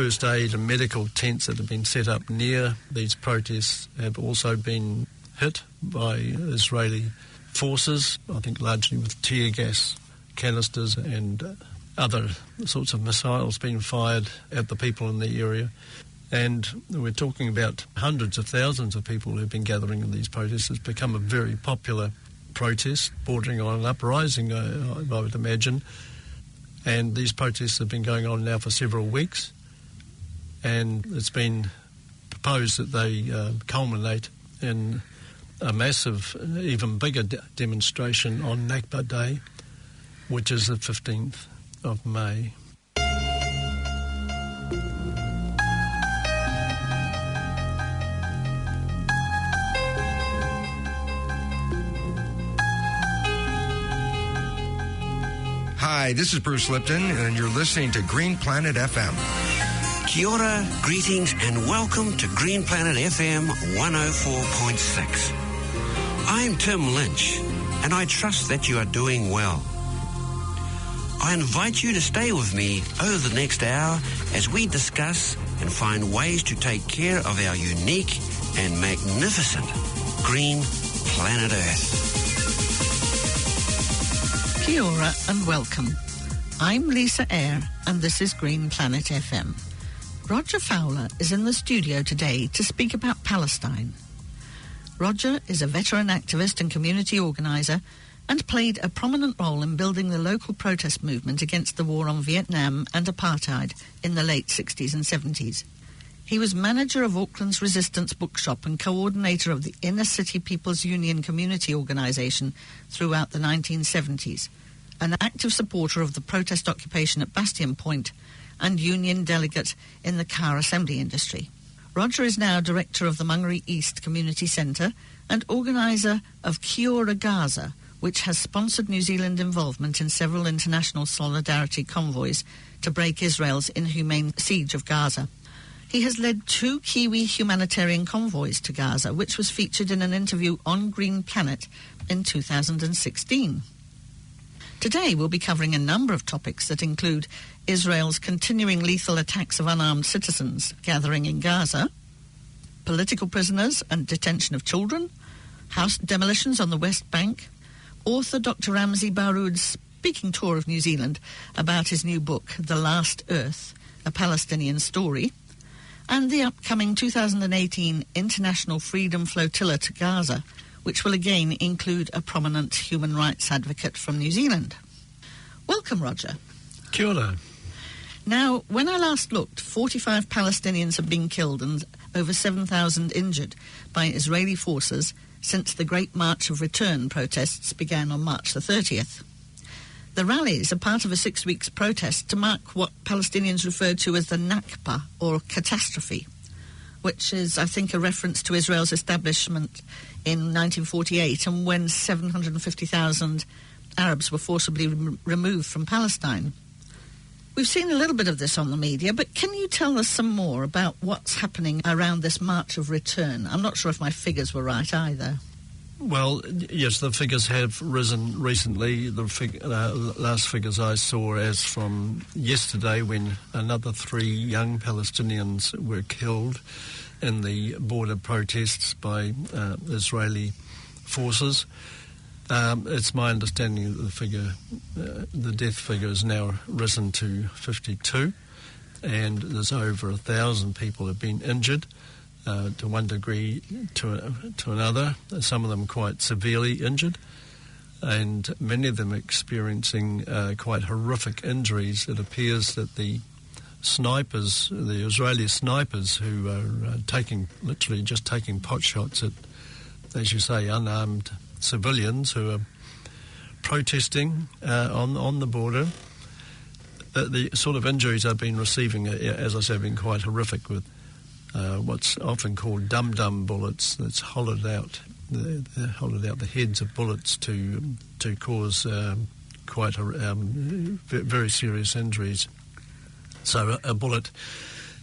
first aid and medical tents that have been set up near these protests have also been hit by Israeli forces, I think largely with tear gas canisters and other sorts of missiles being fired at the people in the area. And we're talking about hundreds of thousands of people who've been gathering in these protests. It's become a very popular protest, bordering on an uprising, I would imagine. And these protests have been going on now for several weeks. And it's been proposed that they culminate in a massive, even bigger demonstration on Nakba Day, which is the 15th of May. Hi, this is Bruce Lipton, and you're listening to Green Planet FM. Kia ora, greetings, and welcome to Green Planet FM 104.6. I'm Tim Lynch, and I trust that you are doing well. I invite you to stay with me over the next hour as we discuss and find ways to take care of our unique and magnificent green planet Earth. Kia ora and welcome. I'm Lisa Eyre, and this is Green Planet FM. Roger Fowler is in the studio today to speak about Palestine. Roger is a veteran activist and community organiser and played a prominent role in building the local protest movement against the war on Vietnam and apartheid in the late 60s and 70s. He was manager of Auckland's Resistance Bookshop and coordinator of the Inner City People's Union community organisation throughout the 1970s, an active supporter of the protest occupation at Bastion Point and union delegate in the car assembly industry. Roger is now director of the Mangere East Community Centre and organiser of Kia ora Gaza, which has sponsored New Zealand involvement in several international solidarity convoys to break Israel's inhumane siege of Gaza. He has led 2 Kiwi humanitarian convoys to Gaza, which was featured in an interview on Green Planet in 2016. Today we'll be covering a number of topics that include Israel's continuing lethal attacks of unarmed citizens gathering in Gaza, political prisoners and detention of children, house demolitions on the West Bank, author Dr Ramzy Baroud's speaking tour of New Zealand about his new book, The Last Earth, A Palestinian Story, and the upcoming 2018 International Freedom Flotilla to Gaza, which will again include a prominent human rights advocate from New Zealand. Welcome, Roger. Kia ora. Now, when I last looked, 45 Palestinians have been killed and over 7,000 injured by Israeli forces since the Great March of Return protests began on March the 30th. The rallies are part of a 6 weeks protest to mark what Palestinians referred to as the Nakba, or catastrophe, which is, I think, a reference to Israel's establishment in 1948 and when 750,000 Arabs were forcibly removed from Palestine. We've seen a little bit of this on the media, but can you tell us some more about what's happening around this March of Return? I'm not sure if my figures were right either. Well, yes, the figures have risen recently. The last figures I saw as from yesterday, when another 3 young Palestinians were killed in the border protests by Israeli forces. It's my understanding that the death figure has now risen to 52, and there's over 1,000 people have been injured. To one degree to another, some of them quite severely injured, and many of them experiencing quite horrific injuries. It appears that the Israeli snipers who are literally just taking pot shots at, as you say, unarmed civilians who are protesting on the border, the sort of injuries I've been receiving, as I say, have been quite horrific, with what's often called dum-dum bullets. That's hollowed out the heads of bullets to cause quite very serious injuries. So a bullet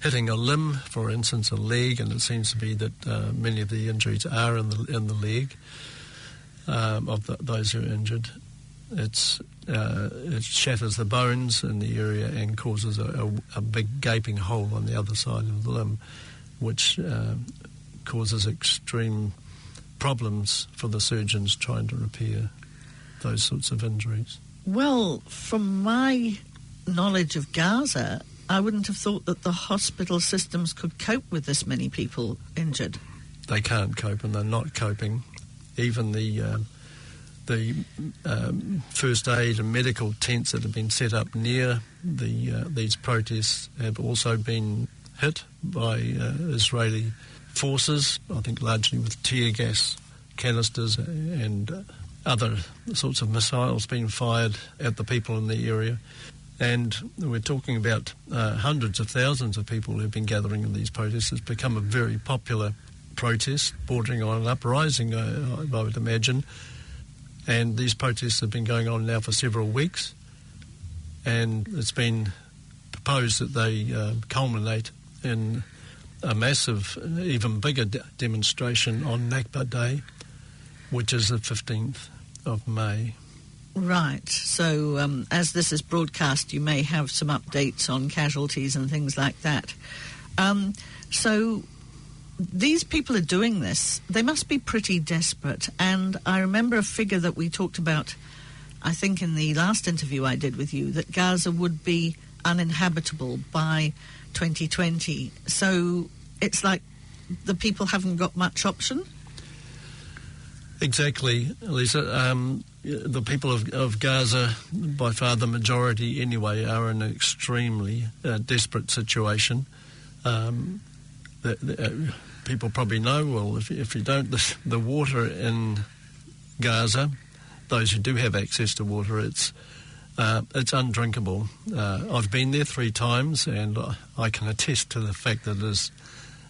hitting a limb, for instance, a leg, and it seems to be that many of the injuries are in the leg of those who are injured. It's it shatters the bones in the area and causes a big gaping hole on the other side of the limb, which causes extreme problems for the surgeons trying to repair those sorts of injuries. Well, from my knowledge of Gaza, I wouldn't have thought that the hospital systems could cope with this many people injured. They can't cope, and they're not coping. Even the first aid and medical tents that have been set up near these protests have also been hit by Israeli forces, I think largely with tear gas canisters and other sorts of missiles being fired at the people in the area. And we're talking about hundreds of thousands of people who've been gathering in these protests. It's become a very popular protest, bordering on an uprising, I would imagine. And these protests have been going on now for several weeks. And it's been proposed that they culminate in a massive, even bigger demonstration on Nakba Day, which is the 15th of May. Right. So as this is broadcast, you may have some updates on casualties and things like that. So these people are doing this. They must be pretty desperate. And I remember a figure that we talked about, I think in the last interview I did with you, that Gaza would be uninhabitable by 2020. So it's like the people haven't got much option? Exactly, Lisa. The people of Gaza, by far the majority anyway, are in an extremely desperate situation. People probably know, well, if you don't, the water in Gaza, those who do have access to water, it's undrinkable. I've been there 3 times, and I can attest to the fact that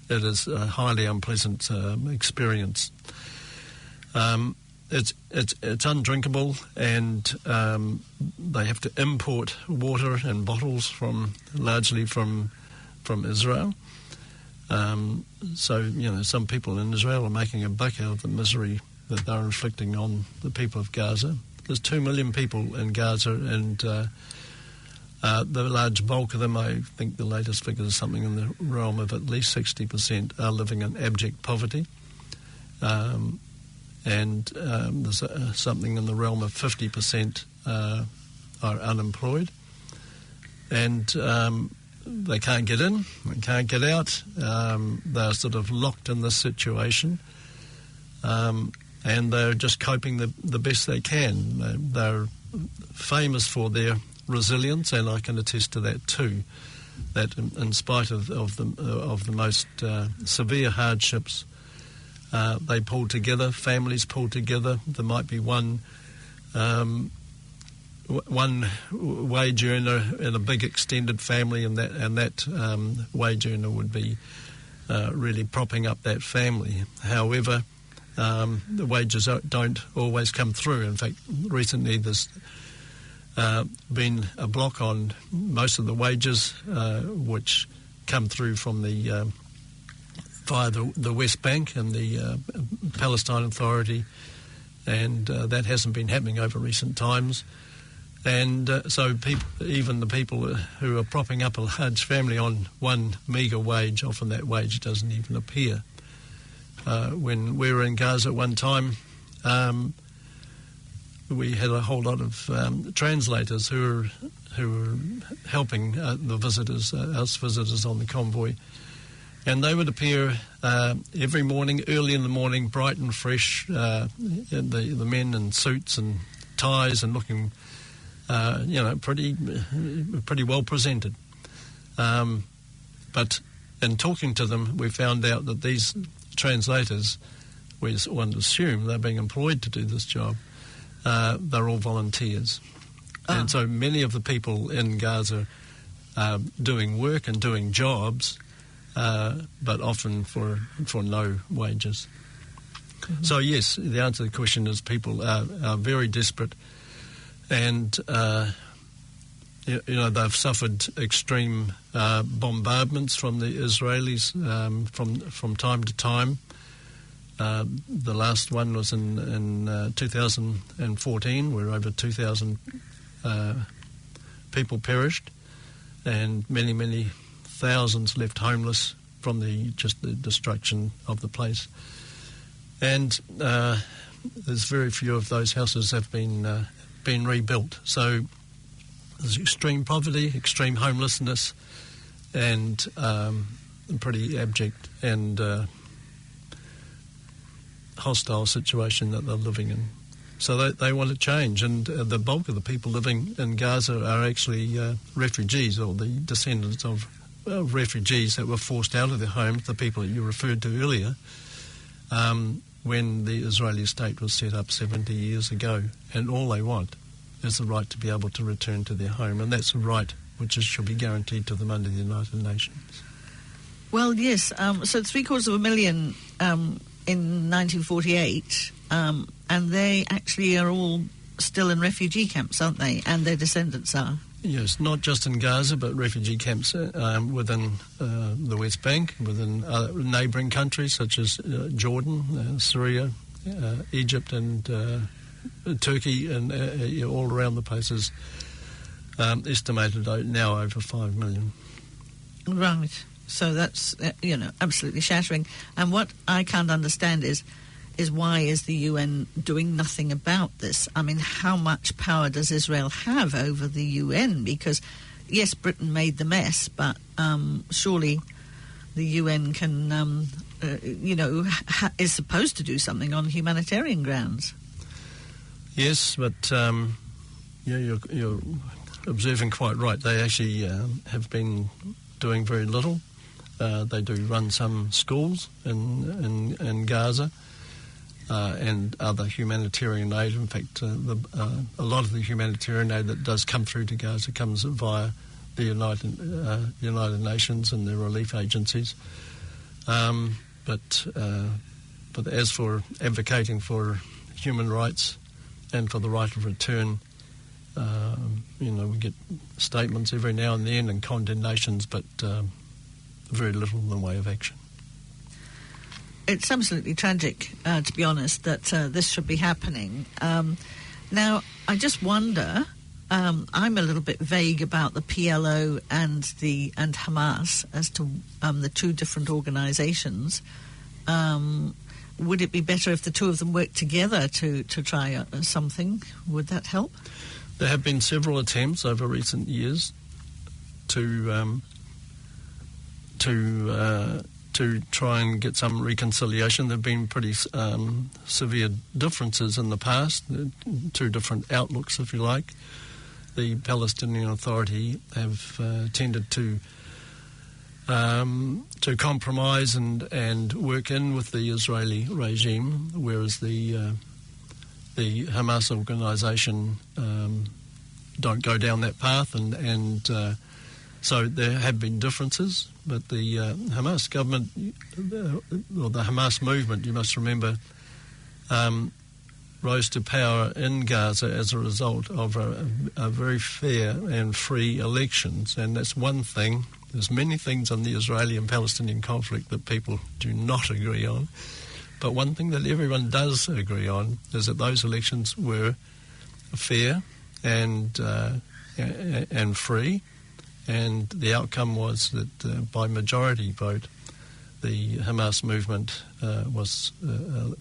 it is a highly unpleasant experience. It's undrinkable, and they have to import water in bottles largely from Israel. So, some people in Israel are making a buck out of the misery that they're inflicting on the people of Gaza. There's 2 million people in Gaza, and the large bulk of them, I think the latest figure is something in the realm of at least 60% are living in abject poverty. And there's something in the realm of 50% are unemployed. And they can't get in, they can't get out. They're sort of locked in this situation. And they're just coping the best they can. They're famous for their resilience, and I can attest to that too. That in spite of the most severe hardships, they pull together. Families pull together. There might be one wage earner in a big extended family, and that wage earner would be really propping up that family. However, the wages don't always come through. In fact, recently there's been a block on most of the wages which come through from via the West Bank and the Palestine Authority, and that hasn't been happening over recent times. And so even the people who are propping up a large family on one meagre wage, often that wage doesn't even appear. When we were in Gaza at one time, we had a whole lot of translators who were helping the visitors, us visitors on the convoy. And they would appear every morning, early in the morning, bright and fresh, the men in suits and ties and looking, pretty well presented. But in talking to them, we found out that these translators, one would assume they're being employed to do this job, they're all volunteers. And so many of the people in Gaza are doing work and doing jobs, but often for no wages. Mm-hmm. So yes, the answer to the question is people are very desperate, and they've suffered extreme bombardments from the Israelis from time to time. The last one was in 2014, where over 2,000 people perished, and many, many thousands left homeless from the destruction of the place. And there's very few of those houses have been rebuilt. So there's extreme poverty, extreme homelessness, and pretty abject and hostile situation that they're living in. So they want to change, and the bulk of the people living in Gaza are actually refugees, or the descendants of refugees that were forced out of their homes, the people that you referred to earlier, when the Israeli state was set up 70 years ago. And all they want is the right to be able to return to their home, and that's a right which should be guaranteed to them under the United Nations. Well, yes, so 750,000 in 1948, and they actually are all still in refugee camps, aren't they? And their descendants are. Yes, not just in Gaza, but refugee camps within the West Bank, within neighbouring countries such as Jordan, Syria, Egypt and Turkey, and all around the places, estimated now over 5 million. Right. So that's, absolutely shattering. And what I can't understand is why is the UN doing nothing about this? I mean, how much power does Israel have over the UN? Because, yes, Britain made the mess, but surely the UN can, is supposed to do something on humanitarian grounds. Yes, but, you're observing quite right. They actually have been doing very little. They do run some schools in Gaza and other humanitarian aid. In fact, a lot of the humanitarian aid that does come through to Gaza comes via the United Nations and their relief agencies. But as for advocating for human rights and for the right of return, we get statements every now and then and condemnations, but very little in the way of action. It's absolutely tragic, to be honest, that this should be happening. Now, I just wonder, I'm a little bit vague about the PLO and Hamas as to the two different organisations. Would it be better if the two of them worked together to try something? Would that help? There have been several attempts over recent years to try and get some reconciliation. There have been pretty severe differences in the past, two different outlooks, if you like. The Palestinian Authority have tended to compromise and work in with the Israeli regime, whereas the Hamas organisation don't go down that path, and so there have been differences. But the Hamas government, or the Hamas movement, you must remember, rose to power in Gaza as a result of a very fair and free elections, and that's one thing. There's many things on the Israeli and Palestinian conflict that people do not agree on, but one thing that everyone does agree on is that those elections were fair and free, and the outcome was that by majority vote, the Hamas movement was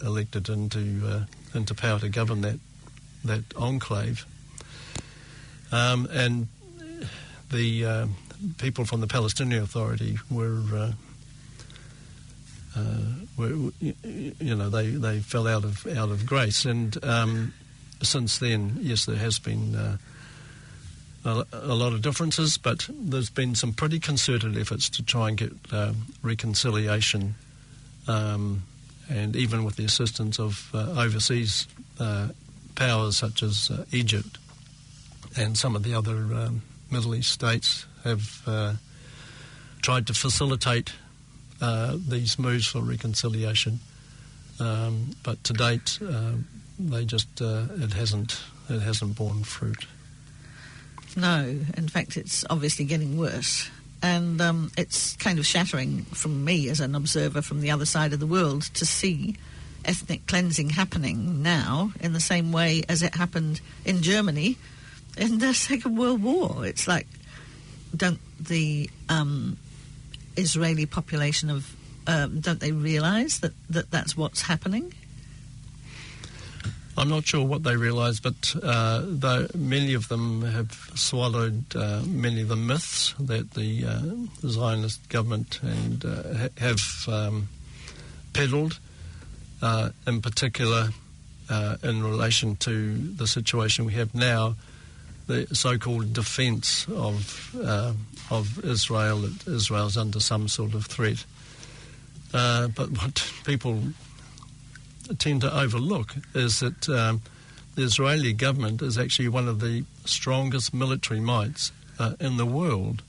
elected into power to govern that enclave, and the people from the Palestinian Authority were they fell out of grace, and since then, yes, there has been a lot of differences, but there's been some pretty concerted efforts to try and get reconciliation, and even with the assistance of overseas powers such as Egypt and some of the other Middle East states have tried to facilitate these moves for reconciliation, but to date, they just it hasn't borne fruit. No, in fact, it's obviously getting worse, and it's kind of shattering from me as an observer from the other side of the world to see ethnic cleansing happening now in the same way as it happened in Germany in the Second World War. It's like, don't the Israeli population don't they realise that that's what's happening? I'm not sure what they realise, but though many of them have swallowed many of the myths that the Zionist government and have peddled, in particular in relation to the situation we have now, the so-called defence of Israel, that Israel's under some sort of threat. But what people tend to overlook is that the Israeli government is actually one of the strongest military mights in the world.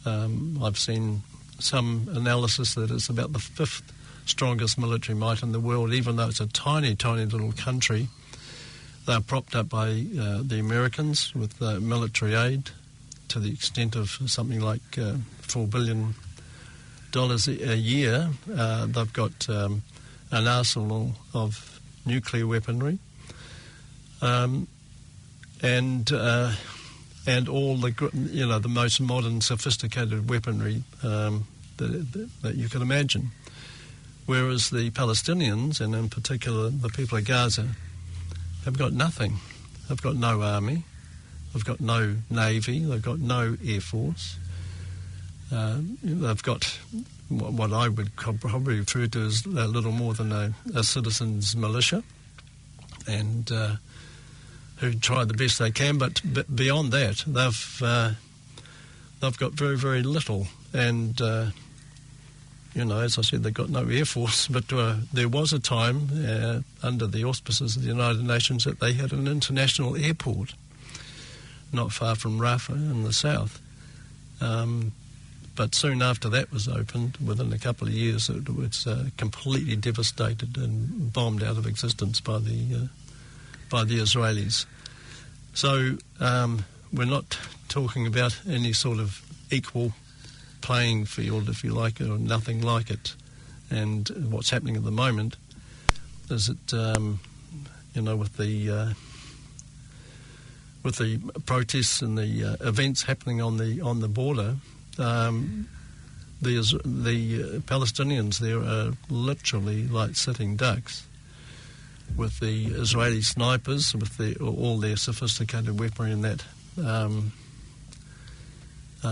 I've seen some analysis that it's about the 5th strongest military might in the world, even though it's a tiny, tiny little country. They're propped up by the Americans with military aid to the extent of something like $4 billion a year. They've got an arsenal of nuclear weaponry, and all the most modern, sophisticated weaponry that you can imagine. Whereas the Palestinians, and in particular the people of Gaza, have got nothing. They've got no army, they've got no navy, they've got no air force. They've got what I would probably refer to as a little more than a citizens' militia, and who try the best they can. But beyond that, they've got very, very little. And as I said, they've got no air force. But there was a time under the auspices of the United Nations that they had an international airport not far from Rafah in the south. But soon after that was opened, within a couple of years, it was completely devastated and bombed out of existence by the Israelis. So we're not talking about any sort of equal playing field, if you like, or nothing like it. And what's happening at the moment is that with the protests and the events happening on the border. The Palestinians there are literally like sitting ducks with the Israeli snipers, with all their sophisticated weaponry and that,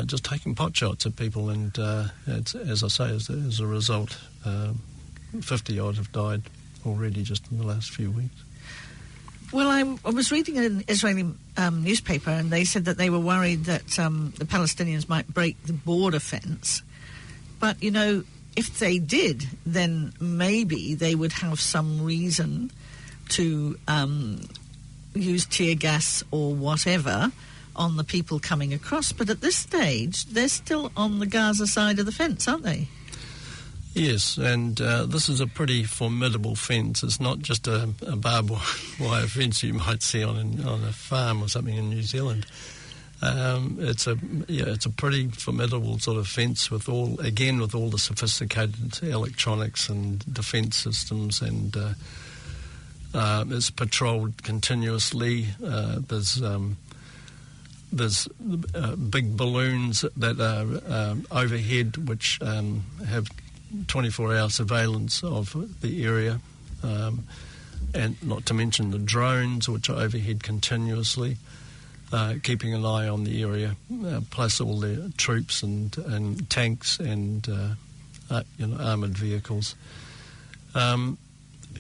just taking pot shots at people. And it's, as I say, as a result, 50-odd have died already just in the last few weeks. Well, I was reading an Israeli newspaper, and they said that they were worried that the Palestinians might break the border fence. But, if they did, then maybe they would have some reason to use tear gas or whatever on the people coming across. But at this stage, they're still on the Gaza side of the fence, aren't they? Yes, and this is a pretty formidable fence. It's not just a barbed wire fence you might see on a farm or something in New Zealand. It's a pretty formidable sort of fence with all the sophisticated electronics and defence systems, and it's patrolled continuously. There's big balloons that are overhead, which have 24-hour surveillance of the area, and not to mention the drones, which are overhead continuously, keeping an eye on the area, plus all the troops and tanks and armoured vehicles.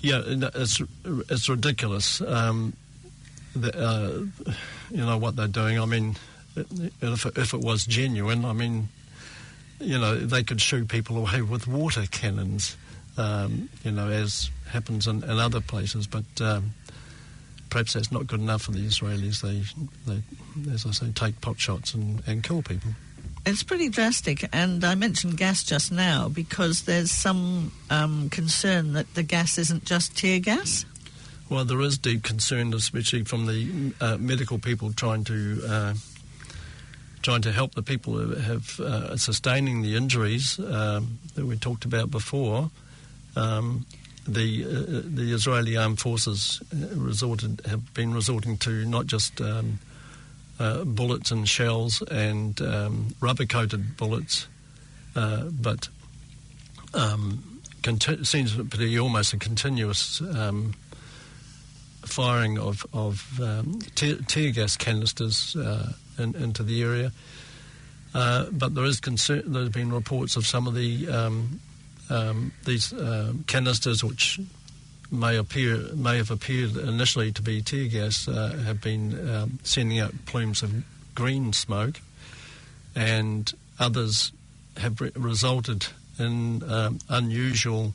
It's ridiculous. What they're doing. I mean, if it was genuine, I mean, they could shoot people away with water cannons, as happens in other places. But perhaps that's not good enough for the Israelis. They as I say, take pot shots and kill people. It's pretty drastic. And I mentioned gas just now because there's some concern that the gas isn't just tear gas. Well, there is deep concern, especially from the medical people trying to help the people who have sustaining the injuries that we talked about before. The Israeli armed forces have been resorting to not just bullets and shells and rubber-coated bullets, but seems to be almost a continuous firing of tear gas canisters into the area. But there is concern. There have been reports of some of these canisters, which may have appeared initially to be tear gas, have been sending out plumes of green smoke, and others have resulted in unusual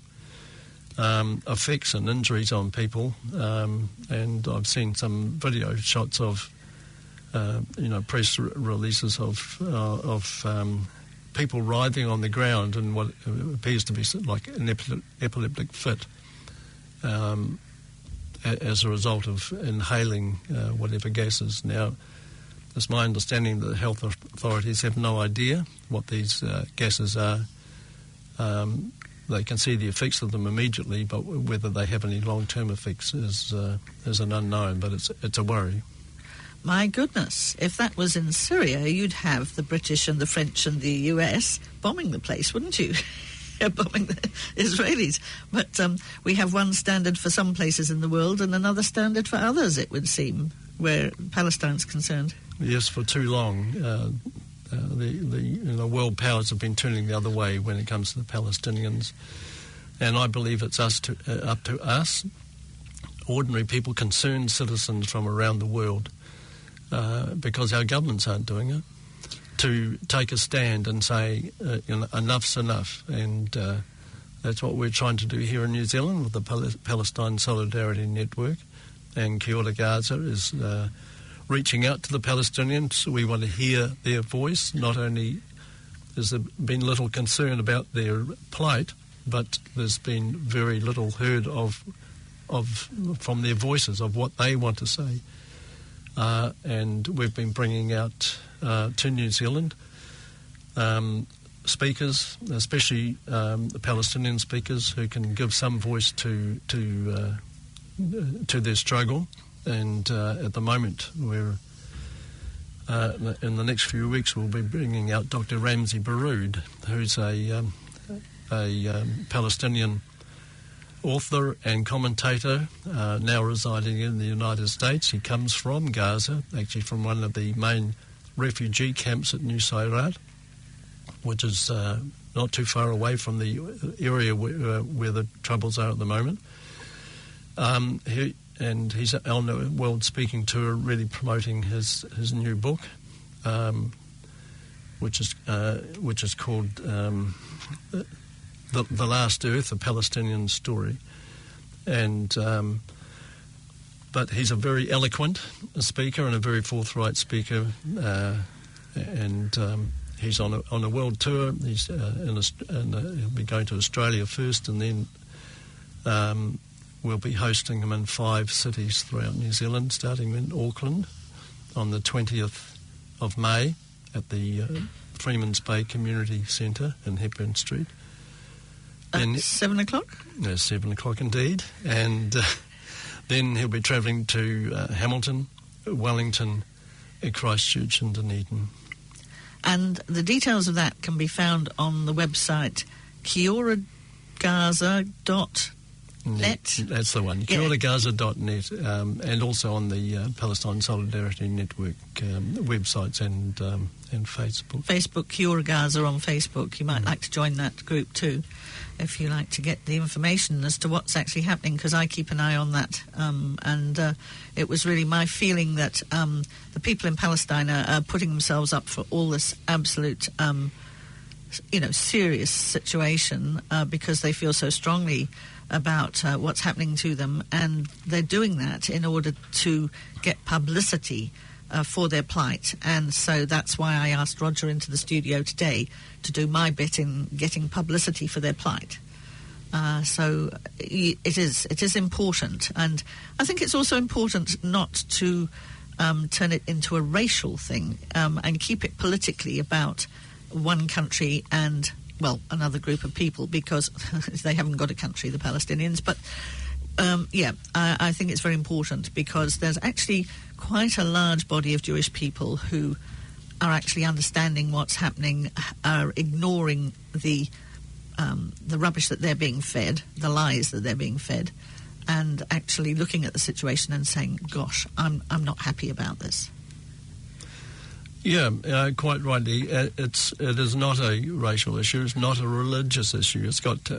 effects and injuries on people. And I've seen some video shots of press releases of people writhing on the ground in what appears to be like an epileptic fit as a result of inhaling whatever gases. Now, it's my understanding that the health authorities have no idea what these gases are. They can see the effects of them immediately, but whether they have any long-term effects is an unknown, but it's a worry. My goodness, if that was in Syria, you'd have the British and the French and the US bombing the place, wouldn't you? Bombing the Israelis. But we have one standard for some places in the world and another standard for others, it would seem, where Palestine's concerned. Yes, for too long. The world powers have been turning the other way when it comes to the Palestinians. And I believe it's up to us, ordinary people, concerned citizens from around the world, because our governments aren't doing it, to take a stand and say enough's enough. And that's what we're trying to do here in New Zealand with the Palestine Solidarity Network. And Kia Ora Gaza is reaching out to the Palestinians. We want to hear their voice. Not only has there been little concern about their plight, but there's been very little heard of from their voices of what they want to say. And we've been bringing out to New Zealand speakers, especially the Palestinian speakers, who can give some voice to their struggle. And at the moment, we're in the next few weeks we'll be bringing out Dr Ramzy Baroud, who's a Palestinian author and commentator, now residing in the United States. He comes from Gaza, actually from one of the main refugee camps at New Sairat, which is not too far away from the area where the troubles are at the moment. He's on a world speaking tour, really promoting his new book, which is called The Last Earth: A Palestinian Story. And but he's a very eloquent speaker and a very forthright speaker, and he's on a world tour. He's he'll be going to Australia first, and then we'll be hosting him in 5 cities throughout New Zealand, starting in Auckland on the 20th of May at the Freeman's Bay Community Centre in Hepburn Street. At 7 o'clock? No, 7 o'clock indeed. And then he'll be travelling to Hamilton, Wellington, Christchurch and Dunedin. And the details of that can be found on the website kioragaza.net. That's the one, kioragaza.net, and also on the Palestine Solidarity Network websites and Facebook. Facebook, Kia Ora Gaza on Facebook. You might like to join that group too, if you like to get the information as to what's actually happening, because I keep an eye on that. And it was really my feeling that the people in Palestine are putting themselves up for all this absolute, serious situation because they feel so strongly about what's happening to them, and they're doing that in order to get publicity for their plight. And so that's why I asked Roger into the studio today to do my bit in getting publicity for their plight. So it is important, and I think it's also important not to turn it into a racial thing and keep it politically about one country and another group of people, because they haven't got a country, the Palestinians. But I think it's very important because there's actually quite a large body of Jewish people who are actually understanding what's happening, are ignoring the rubbish that they're being fed, the lies that they're being fed, and actually looking at the situation and saying, gosh, I'm not happy about this. Yeah, quite rightly. It is not a racial issue. It's not a religious issue. It's got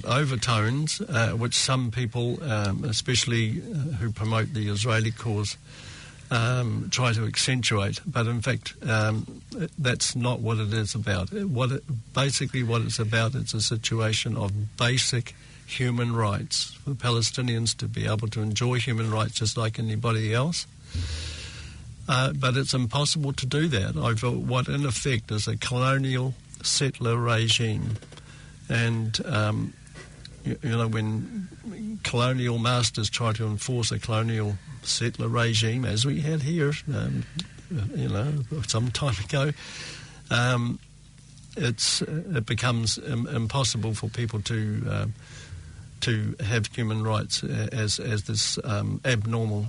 overtones, which some people, especially who promote the Israeli cause, try to accentuate. But in fact, that's not what it is about. What it's about, it's a situation of basic human rights for Palestinians to be able to enjoy human rights just like anybody else. But it's impossible to do that over what, in effect, is a colonial settler regime. And, when colonial masters try to enforce a colonial settler regime, as we had here, some time ago, it becomes impossible for people to have human rights as this abnormal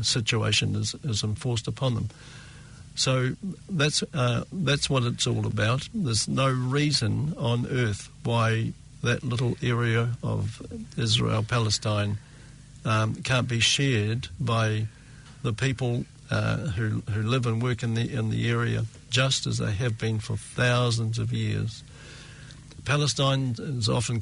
situation is enforced upon them. So that's what it's all about. There's no reason on earth why that little area of Israel, Palestine, can't be shared by the people who live and work in the area, just as they have been for thousands of years. Palestine is often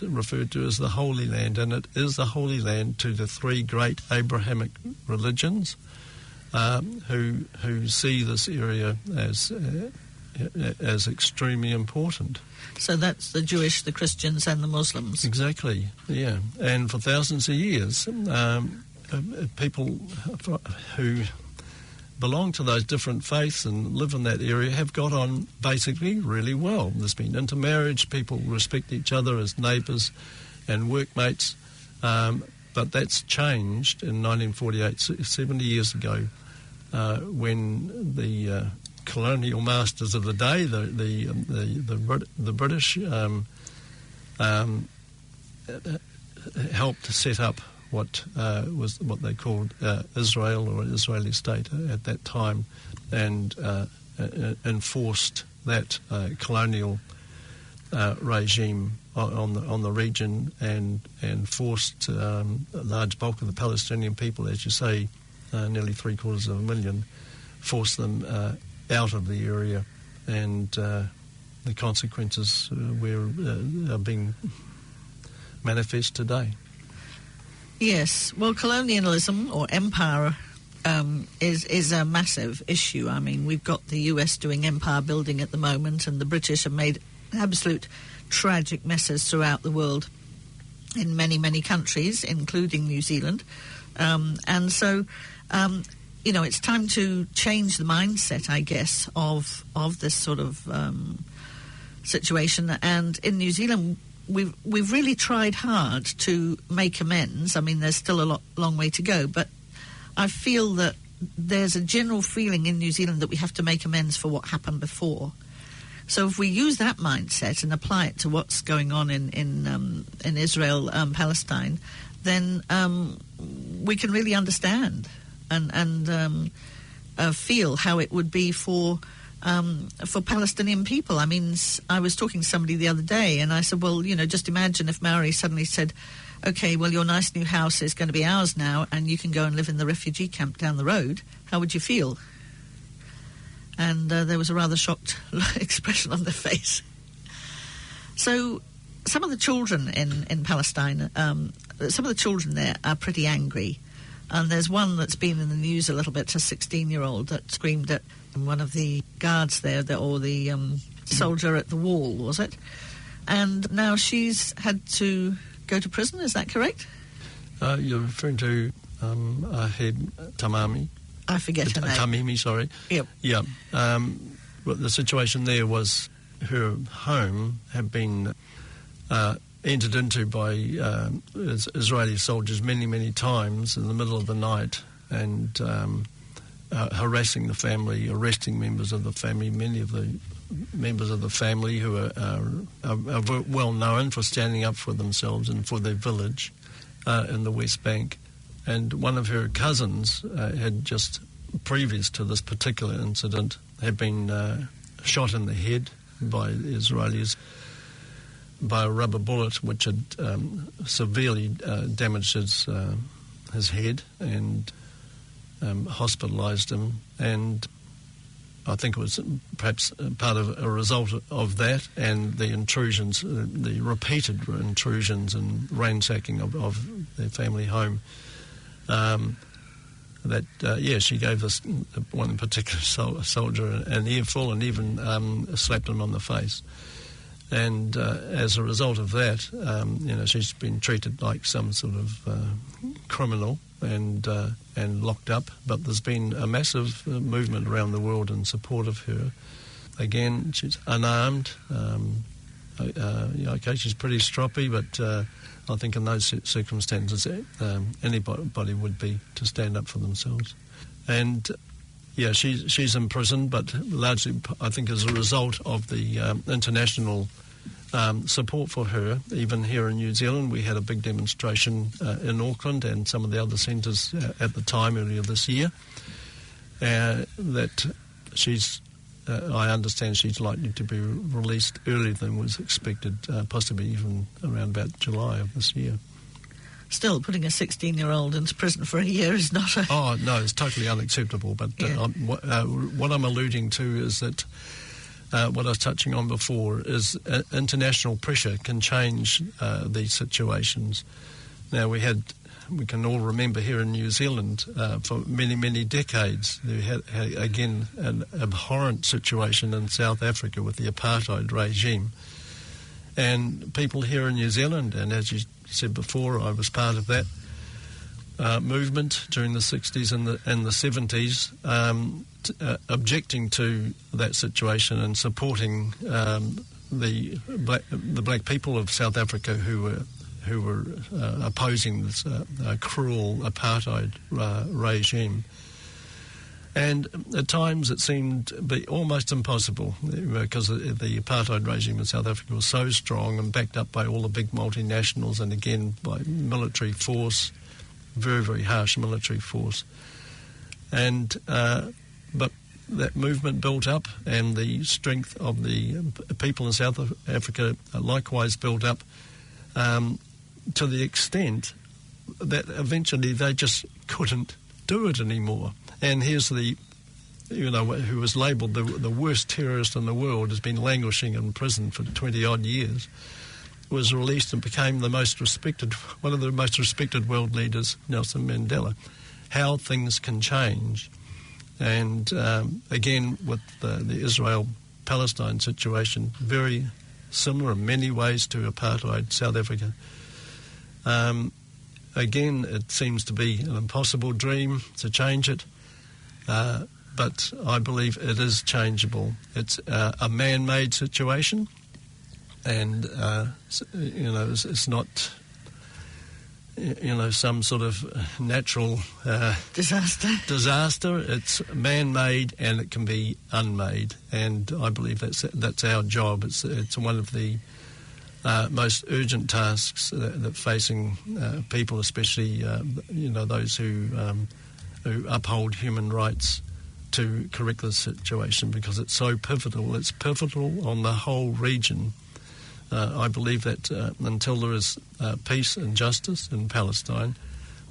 referred to as the Holy Land, and it is the Holy Land to the three great Abrahamic religions, who see this area as extremely important. So that's the Jewish, the Christians, and the Muslims. Exactly, yeah. And for thousands of years, people who belong to those different faiths and live in that area have got on basically really well. There's been intermarriage, people respect each other as neighbours and workmates, but that's changed in 1948, 70 years ago, when the colonial masters of the day, the British, helped to set up what they called Israel, or Israeli state at that time, and enforced that colonial regime on the region, and forced a large bulk of the Palestinian people, as you say, nearly 750,000, forced them out of the area, and the consequences are being manifest today. Yes, well, colonialism or empire is a massive issue. I mean, we've got the US doing empire building at the moment, and the British have made absolute tragic messes throughout the world in many, many countries, including New Zealand. And so, it's time to change the mindset, I guess, of this sort of situation. And in New Zealand, we've really tried hard to make amends. I mean, there's still a long way to go, but I feel that there's a general feeling in New Zealand that we have to make amends for what happened before. So if we use that mindset and apply it to what's going on in Israel, Palestine, then we can really understand and feel how it would be for Palestinian people. I mean, I was talking to somebody the other day, and I said, well, just imagine if Maori suddenly said, okay, well, your nice new house is going to be ours now, and you can go and live in the refugee camp down the road. How would you feel? And there was a rather shocked expression on their face. So some of the children in Palestine, some of the children there are pretty angry. And there's one that's been in the news a little bit, a 16-year-old that screamed at one of the guards there, or the soldier at the wall, was it? And now she's had to go to prison, is that correct? You're referring to Ahed Tamimi? I forget her name. Tamimi, sorry. Yep. Yeah. Well, the situation there was her home had been entered into by Israeli soldiers many, many times in the middle of the night, and harassing the family, arresting members of the family. Many of the members of the family who are well known for standing up for themselves and for their village, in the West Bank. And one of her cousins had just, previous to this particular incident, had been shot in the head by the Israelis by a rubber bullet which had severely damaged his head and hospitalised him. And I think it was perhaps part of a result of that and the intrusions, the repeated intrusions and ransacking of their family home. She gave this one particular soldier an earful and even slapped him on the face. And as a result of that, she's been treated like some sort of criminal and locked up. But there's been a massive movement around the world in support of her. Again, she's unarmed. She's pretty stroppy, but I think in those circumstances, anybody would be to stand up for themselves. And she's in prison, but largely, I think, as a result of the international support for her. Even here in New Zealand, we had a big demonstration in Auckland and some of the other centres at the time earlier this year. That she's, I understand, she's likely to be released earlier than was expected, possibly even around about July of this year. Still, putting a 16-year-old into prison for a year is not a... Oh, no, it's totally unacceptable. But what I'm alluding to is that what I was touching on before is international pressure can change these situations. Now, we can all remember here in New Zealand for many, many decades, we had again an abhorrent situation in South Africa with the apartheid regime. And people here in New Zealand, and as you said before, I was part of that movement during the 60s and the 70s, objecting to that situation and supporting the black people of South Africa who were opposing this cruel apartheid regime. And at times it seemed to be almost impossible because the apartheid regime in South Africa was so strong and backed up by all the big multinationals and again by military force, very, very harsh military force. And but that movement built up and the strength of the people in South Africa likewise built up to the extent that eventually they just couldn't do it anymore. And here's who was labelled the worst terrorist in the world, has been languishing in prison for 20-odd years, was released and became one of the most respected world leaders, Nelson Mandela. How things can change. And again, with the Israel-Palestine situation, very similar in many ways to apartheid South Africa. Again, it seems to be an impossible dream to change it. But I believe it is changeable. It's a man-made situation, and it's not some sort of natural disaster. It's man-made, and it can be unmade. And I believe that's our job. It's one of the most urgent tasks that facing people, especially those who uphold human rights, to correct this situation, because it's so pivotal. It's pivotal on the whole region. I believe that until there is peace and justice in Palestine,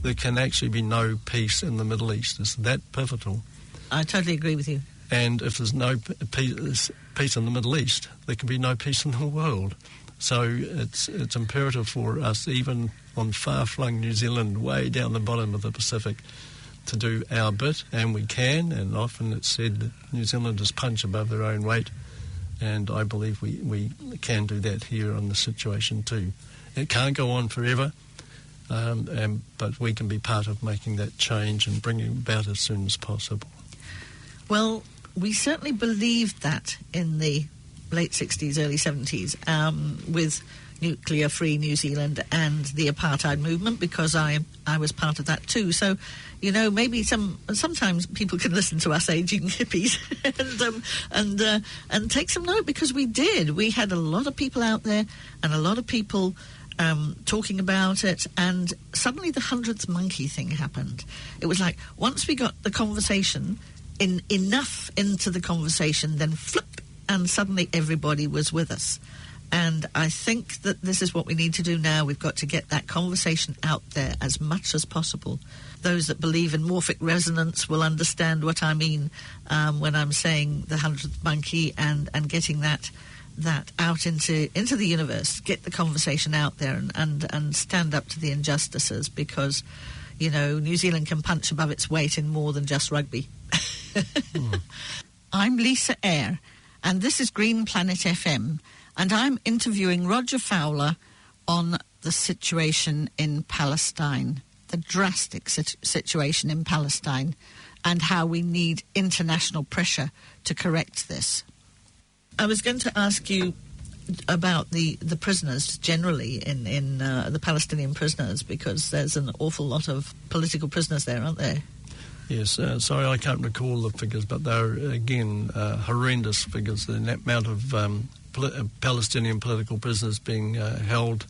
there can actually be no peace in the Middle East. It's that pivotal. I totally agree with you. And if there's no peace in the Middle East, there can be no peace in the world. So it's imperative for us, even on far-flung New Zealand, way down the bottom of the Pacific, to do our bit, and we can, and often it's said that New Zealanders punch above their own weight, and I believe we can do that here on the situation too. It can't go on forever, but we can be part of making that change and bringing it about as soon as possible. Well, we certainly believed that in the late 60s, early 70s, with nuclear-free New Zealand and the apartheid movement, because I was part of that too. So, maybe sometimes people can listen to us aging hippies and take some note, because we did. We had a lot of people out there and a lot of people talking about it, and suddenly the 100th monkey thing happened. It was like, once we got the conversation enough into the conversation, then flip, and suddenly everybody was with us. And I think that this is what we need to do now. We've got to get that conversation out there as much as possible. Those that believe in morphic resonance will understand what I mean when I'm saying the 100th monkey, and getting that out into the universe, get the conversation out there, and stand up to the injustices, because, you know, New Zealand can punch above its weight in more than just rugby. I'm Lisa Eyre, and this is Green Planet FM, and I'm interviewing Roger Fowler on the situation in Palestine, the drastic situation in Palestine, and how we need international pressure to correct this. I was going to ask you about the prisoners generally in the Palestinian prisoners, because there's an awful lot of political prisoners there, aren't there? Yes, sorry I can't recall the figures, but they're, again, horrendous figures. The amount of Palestinian political prisoners being held,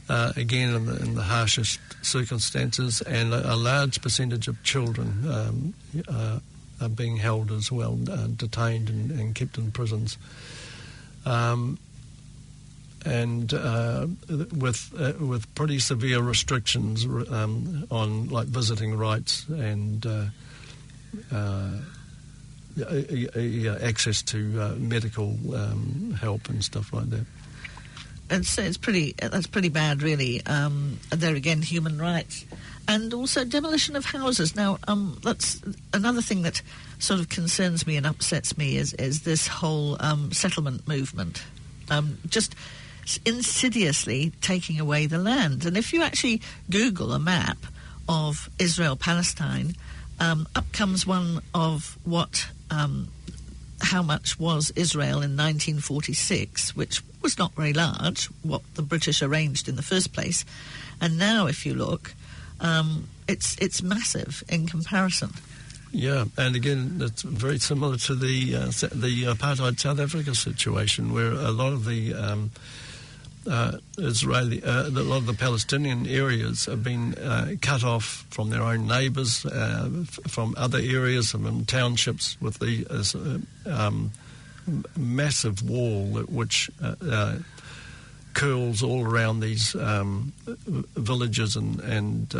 again, in the harshest circumstances, and a large percentage of children are being held as well, detained and kept in prisons. And with pretty severe restrictions on, like, visiting rights and access to medical help and stuff like that. That's pretty bad, really. There again, human rights, and also demolition of houses. Now, that's another thing that sort of concerns me and upsets me is this whole settlement movement, just insidiously taking away the land. And if you actually Google a map of Israel-Palestine, up comes one of how much was Israel in 1946, which was not very large, what the British arranged in the first place. And now, if you look, it's massive in comparison. Yeah, and again, it's very similar to the apartheid South Africa situation, where a lot of the a lot of the Palestinian areas have been cut off from their own neighbours, from other areas, from townships, with the massive wall which curls all around these villages and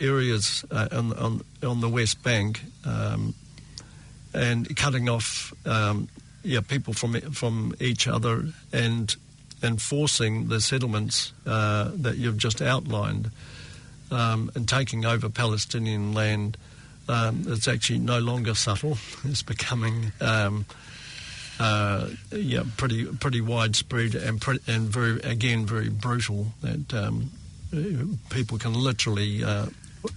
areas on the West Bank, and cutting off people from each other, and enforcing the settlements that you've just outlined, and taking over Palestinian land. It's actually no longer subtle. It's becoming pretty widespread and very brutal. That people can literally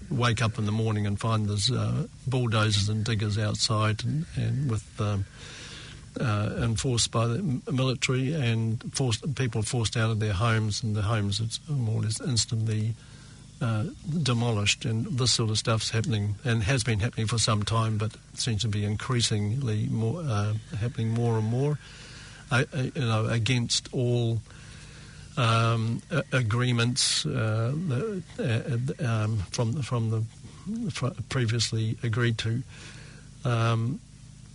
wake up in the morning and find there's bulldozers and diggers outside, and with enforced by the military, and people forced out of their homes, and the homes are more or less instantly demolished. And this sort of stuff's happening, and has been happening for some time, but seems to be increasingly more happening more and more. Against all agreements from the previously agreed to.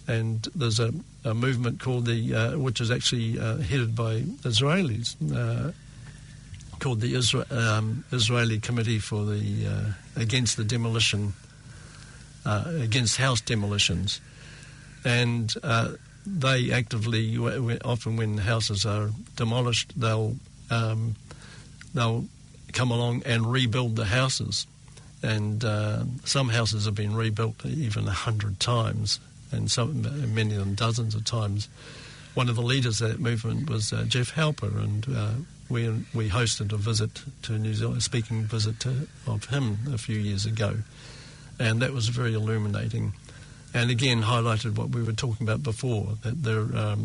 And there's a movement called which is actually headed by Israelis, called the Israeli Committee for the against the demolition, against house demolitions, and they actively, often when houses are demolished, they'll come along and rebuild the houses, and some houses have been rebuilt even 100 times. And many of them dozens of times. One of the leaders of that movement was Jeff Halper, and we hosted a visit to New Zealand, a speaking visit of him a few years ago, and that was very illuminating, and again highlighted what we were talking about before, that there are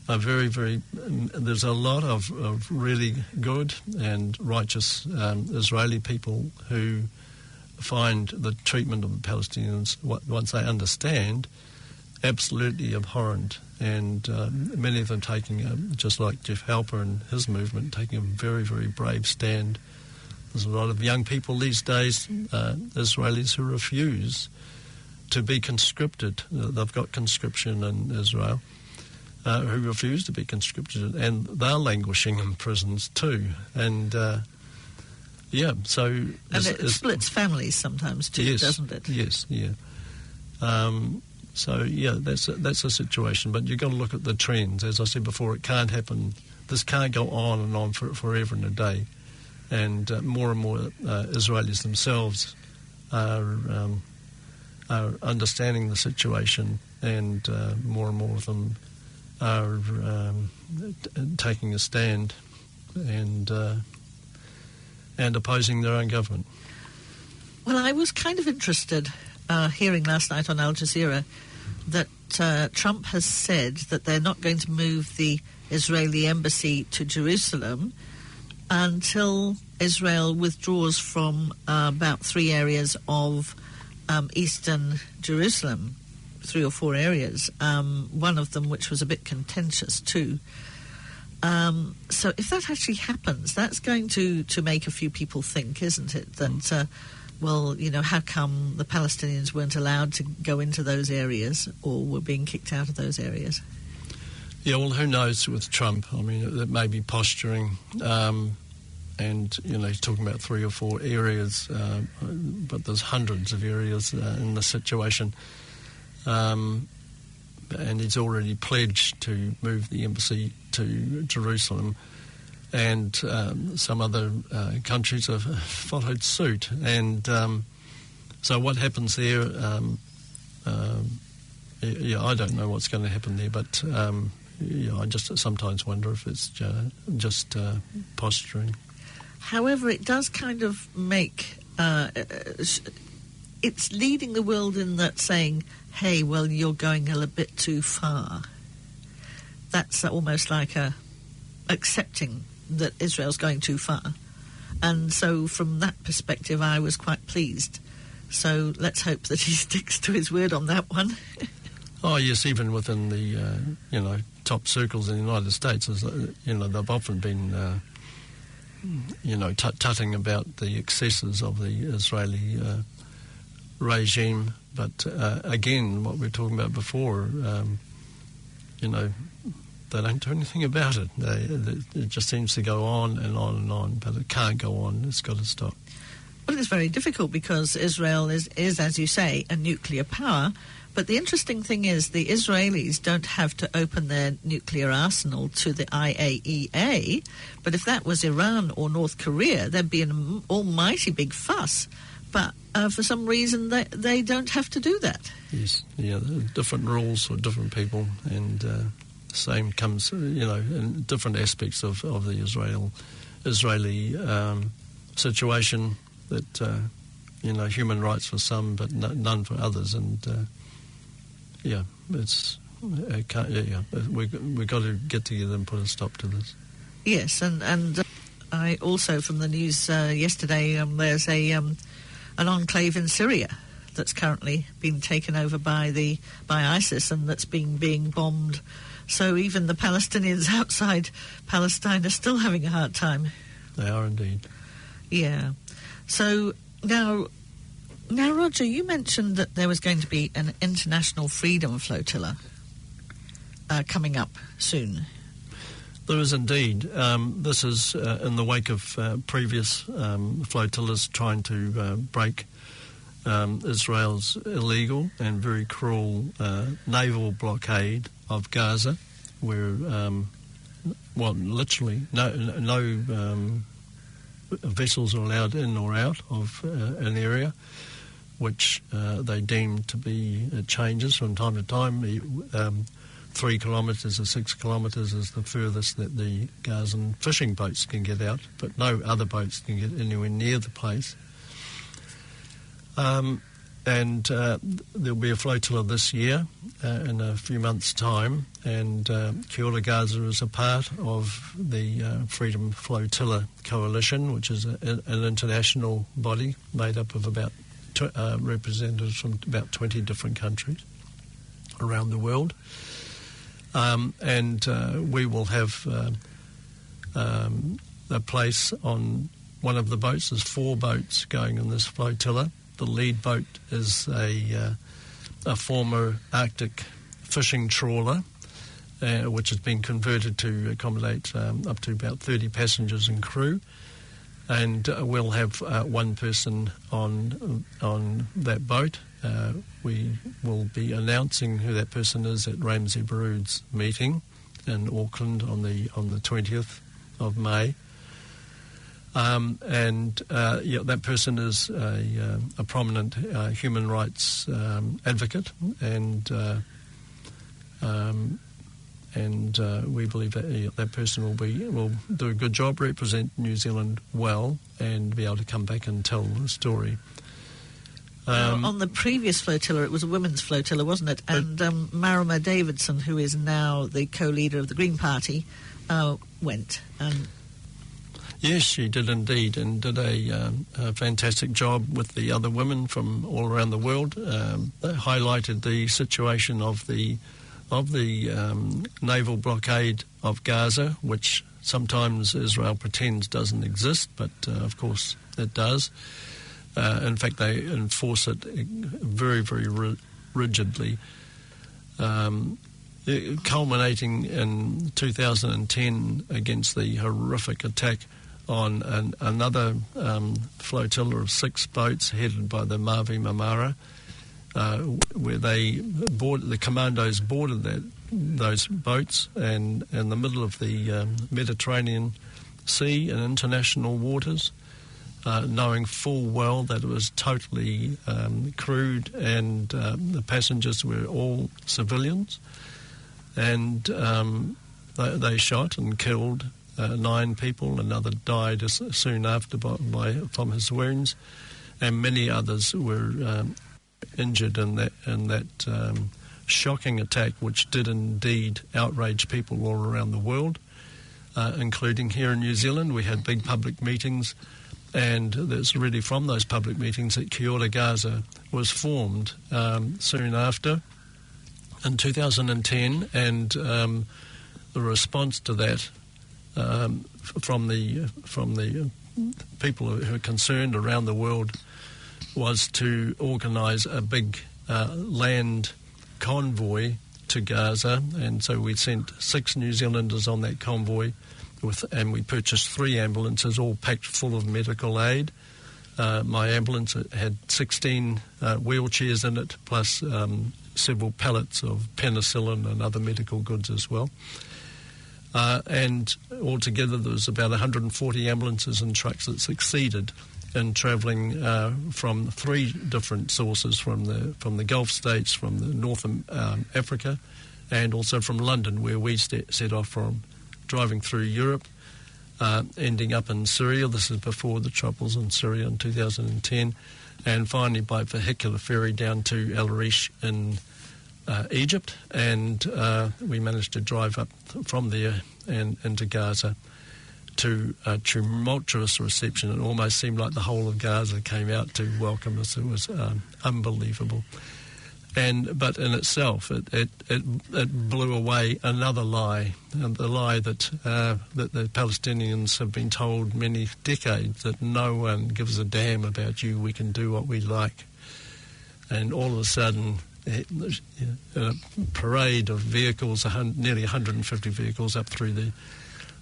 there's a lot of really good and righteous Israeli people who find the treatment of the Palestinians, once they understand absolutely abhorrent, and many of them taking, just like Jeff Halper and his movement, taking a very, very brave stand. There's a lot of young people these days, Israelis, who refuse to be conscripted. They've got conscription in Israel, who refuse to be conscripted, and they're languishing in prisons too. And so... And it splits families sometimes too, yes, doesn't it? Yes, yeah. That's a situation. But you've got to look at the trends. As I said before, it can't happen. This can't go on and on forever and a day. And more and more Israelis themselves are understanding the situation, and more of them are taking a stand and opposing their own government. Well, I was kind of interested hearing last night on Al Jazeera that Trump has said that they're not going to move the Israeli embassy to Jerusalem until Israel withdraws from about 3 areas of eastern Jerusalem, 3 or 4 areas, one of them which was a bit contentious too. So if that actually happens, that's going to make a few people think, isn't it, that, how come the Palestinians weren't allowed to go into those areas or were being kicked out of those areas? Yeah, well, who knows with Trump? I mean, it may be posturing, and, he's talking about 3 or 4 areas, but there's hundreds of areas in the situation. And he's already pledged to move the embassy to Jerusalem, and some other countries have followed suit. And so what happens there, I don't know what's going to happen there, but I just sometimes wonder if it's just posturing. However, it does kind of make... it's leading the world in that saying, hey, well, you're going a little bit too far. That's almost like accepting that Israel's going too far. And so from that perspective, I was quite pleased. So let's hope that he sticks to his word on that one. Oh, yes, even within the, top circles in the United States, they've often been, tutting about the excesses of the Israeli regime. But, again, what we were talking about before, they don't do anything about it. It just seems to go on and on and on, but it can't go on. It's got to stop. Well, it's very difficult because Israel is, as you say, a nuclear power. But the interesting thing is the Israelis don't have to open their nuclear arsenal to the IAEA. But if that was Iran or North Korea, there'd be an almighty big fuss. But for some reason, they don't have to do that. Yes, yeah, there are different rules for different people, and same comes, in different aspects of the Israeli situation. That human rights for some, but none for others, and we've got to get together and put a stop to this. Yes, and I also from the news yesterday, there's an enclave in Syria that's currently been taken over by ISIS, and that's being bombed. So even the Palestinians outside Palestine are still having a hard time. They are indeed. Yeah. So now, Roger, you mentioned that there was going to be an international Freedom Flotilla coming up soon. There is indeed. This is in the wake of previous flotillas trying to break Israel's illegal and very cruel naval blockade of Gaza, where, literally no vessels are allowed in or out of an area, which they deem to be changes from time to time. 3 kilometres or 6 kilometres is the furthest that the Gazan fishing boats can get out, but no other boats can get anywhere near the place. And there'll be a flotilla this year in a few months' time, and Kia Ora Gaza is a part of the Freedom Flotilla Coalition, which is an international body made up of about representatives from about 20 different countries. around the world. And we will have a place on one of the boats. There's 4 boats going in this flotilla. The lead boat is a former Arctic fishing trawler, which has been converted to accommodate up to about 30 passengers and crew. And we'll have one person on that boat. We will be announcing who that person is at Ramzy Baroud's meeting in Auckland on the 20th of May. That person is a prominent human rights advocate, and we believe that that person will do a good job, represent New Zealand well, and be able to come back and tell the story. On the previous flotilla, it was a women's flotilla, wasn't it? And Marama Davidson, who is now the co-leader of the Green Party, went. Yes, she did indeed, and did a fantastic job with the other women from all around the world. They highlighted the situation of the naval blockade of Gaza, which sometimes Israel pretends doesn't exist, but of course it does. In fact, they enforce it very, very rigidly, culminating in 2010 against the horrific attack on another flotilla of 6 boats headed by the Mavi Marmara, where the commandos boarded those boats, and in the middle of the Mediterranean Sea in international waters, knowing full well that it was totally crewed and the passengers were all civilians, and they shot and killed 9 people. Another died soon after from his wounds, and many others were injured in that shocking attack, which did indeed outrage people all around the world, including here in New Zealand. We had big public meetings, and it's really from those public meetings that Kia Ora Gaza was formed soon after in 2010, and the response to that from the people who are concerned around the world was to organise a big land convoy to Gaza, and so we sent 6 New Zealanders on that convoy, and we purchased 3 ambulances, all packed full of medical aid. My ambulance had 16 wheelchairs in it, plus several pallets of penicillin and other medical goods as well. And altogether there was about 140 ambulances and trucks that succeeded in travelling from 3 different sources, from the Gulf states, from the North Africa, and also from London, where we set off from, driving through Europe, ending up in Syria. This is before the troubles in Syria in 2010, and finally by vehicular ferry down to El Arish in Egypt, and we managed to drive up from there and into Gaza to a tumultuous reception. It almost seemed like the whole of Gaza came out to welcome us. It was unbelievable. But in itself, it blew away another lie, the lie that the Palestinians have been told many decades, that no one gives a damn about you, we can do what we like. And all of a sudden, a parade of vehicles, nearly 150 vehicles up through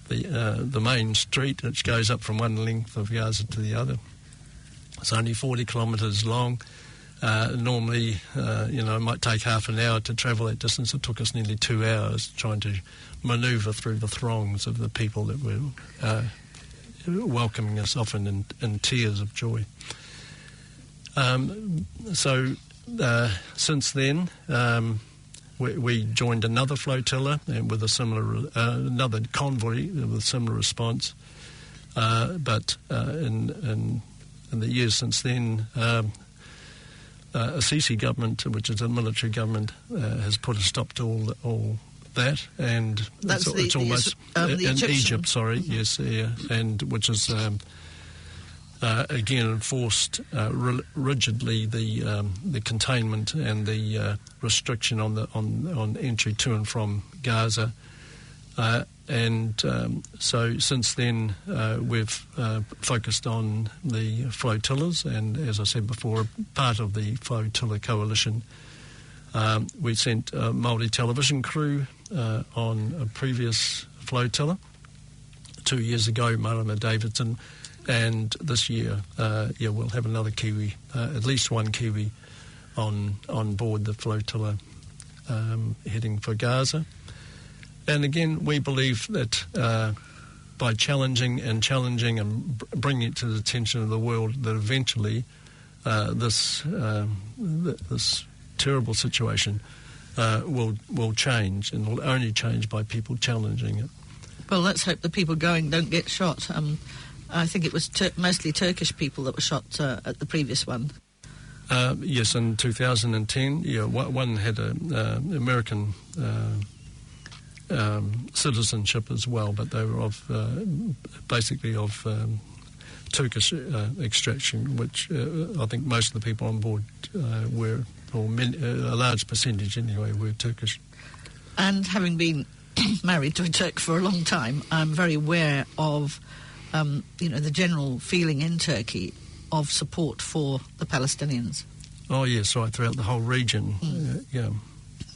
the main street, which goes up from one length of Gaza to the other. It's only 40 kilometres long. Normally, it might take half an hour to travel that distance. It took us nearly 2 hours trying to manoeuvre through the throngs of the people that were welcoming us, often in tears of joy. Since then, we joined another flotilla and with a similar, another convoy with a similar response. But in the years since then, a Sisi government, which is a military government, has put a stop to all that, and it's almost in Egypt. Sorry, yes, and which is again enforced rigidly the containment and the restriction on entry to and from Gaza. So since then, we've focused on the flotillas, and as I said before, part of the flotilla coalition. We sent a Māori television crew on a previous flotilla 2 years ago, Marama Davidson, and this year, we'll have another Kiwi, at least one Kiwi, on board the flotilla heading for Gaza. And again, we believe that by challenging and bringing it to the attention of the world, that eventually this terrible situation will change, and will only change by people challenging it. Well, let's hope the people going don't get shot. I think it was mostly Turkish people that were shot at the previous one. Yes, in 2010, one had an American citizenship as well, but they were basically of Turkish extraction, which I think most of the people on board were, or a large percentage anyway, were Turkish. And having been married to a Turk for a long time, I'm very aware of the general feeling in Turkey of support for the Palestinians. Oh yes, right, throughout the whole region.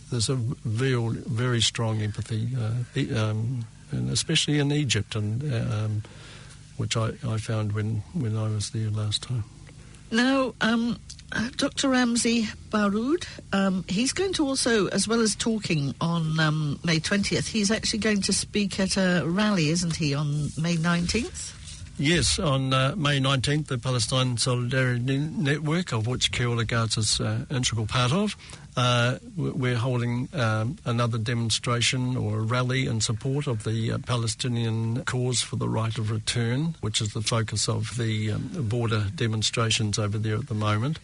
There's a very strong empathy, and especially in Egypt, and which I found when I was there last time. Now, Dr Ramzy Baroud, he's going to also, as well as talking on May 20th, he's actually going to speak at a rally, isn't he, on May 19th? Yes, on May 19th, the Palestine Solidarity Network, of which Kia Gaza's an integral part of, we're holding another demonstration or rally in support of the Palestinian cause for the right of return, which is the focus of the border demonstrations over there at the moment.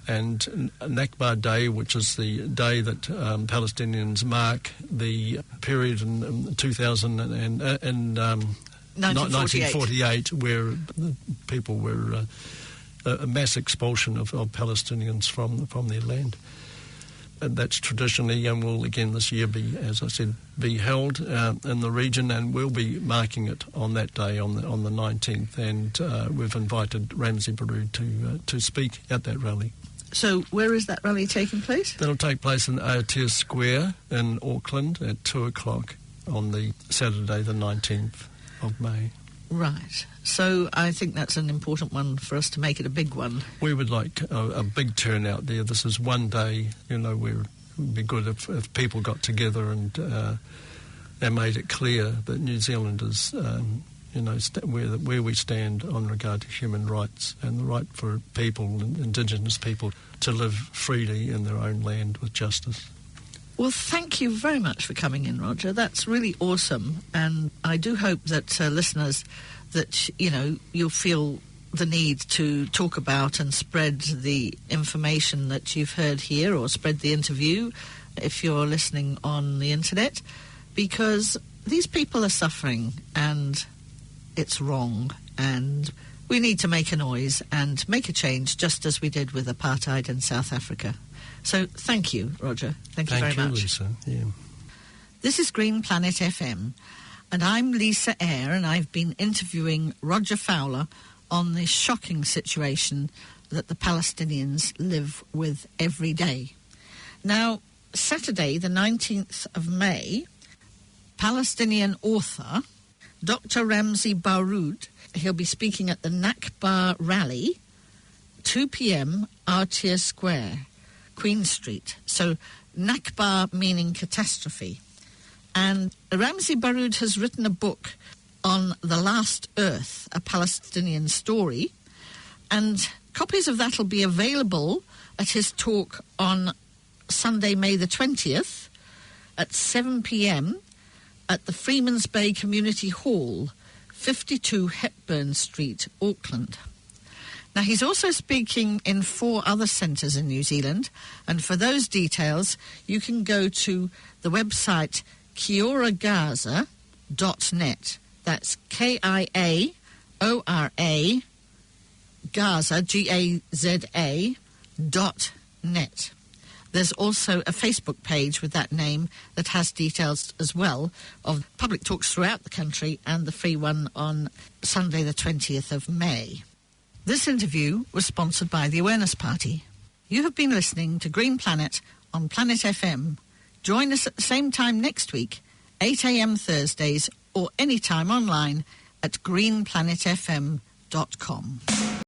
And Nakba Day, which is the day that Palestinians mark the period in 1948, where people were a mass expulsion of Palestinians from their land. And that's traditionally, and will again this year be, as I said, be held in the region, and we'll be marking it on that day, on the 19th. And we've invited Ramzy Baroud to speak at that rally. So where is that rally taking place? That'll take place in Aotea Square in Auckland at 2:00 on the Saturday, the 19th of May. Right. So I think that's an important one for us to make it a big one. We would like a big turnout there. This is one day, where it would be good if people got together and made it clear that New Zealand is, where we stand on regard to human rights and the right for people, Indigenous people, to live freely in their own land with justice. Well, thank you very much for coming in, Roger. That's really awesome. And I do hope that listeners, that, you'll feel the need to talk about and spread the information that you've heard here, or spread the interview if you're listening on the internet, because these people are suffering and it's wrong, and we need to make a noise and make a change, just as we did with apartheid in South Africa. So thank you, Roger. Thank you very much. Lisa. Yeah. This is Green Planet FM, and I'm Lisa Eyre, and I've been interviewing Roger Fowler on this shocking situation that the Palestinians live with every day. Now, Saturday, the 19th of May, Palestinian author Dr Ramzy Baroud, he'll be speaking at the Nakba rally, 2 p.m, Aotea Square, Queen Street. So Nakba meaning catastrophe. And Ramzy Baroud has written a book on The Last Earth, a Palestinian Story, and copies of that will be available at his talk on Sunday, May the 20th at 7 p.m. at the Freeman's Bay Community Hall, 52 Hepburn Street, Auckland. Now, he's also speaking in 4 other centres in New Zealand, and for those details, you can go to the website kioragaza.net. That's KIAORA Gaza, Gaza, .net. There's also a Facebook page with that name that has details as well of public talks throughout the country and the free one on Sunday the 20th of May. This interview was sponsored by the Awareness Party. You have been listening to Green Planet on Planet FM. Join us at the same time next week, 8 a.m. Thursdays, or any time online at greenplanetfm.com.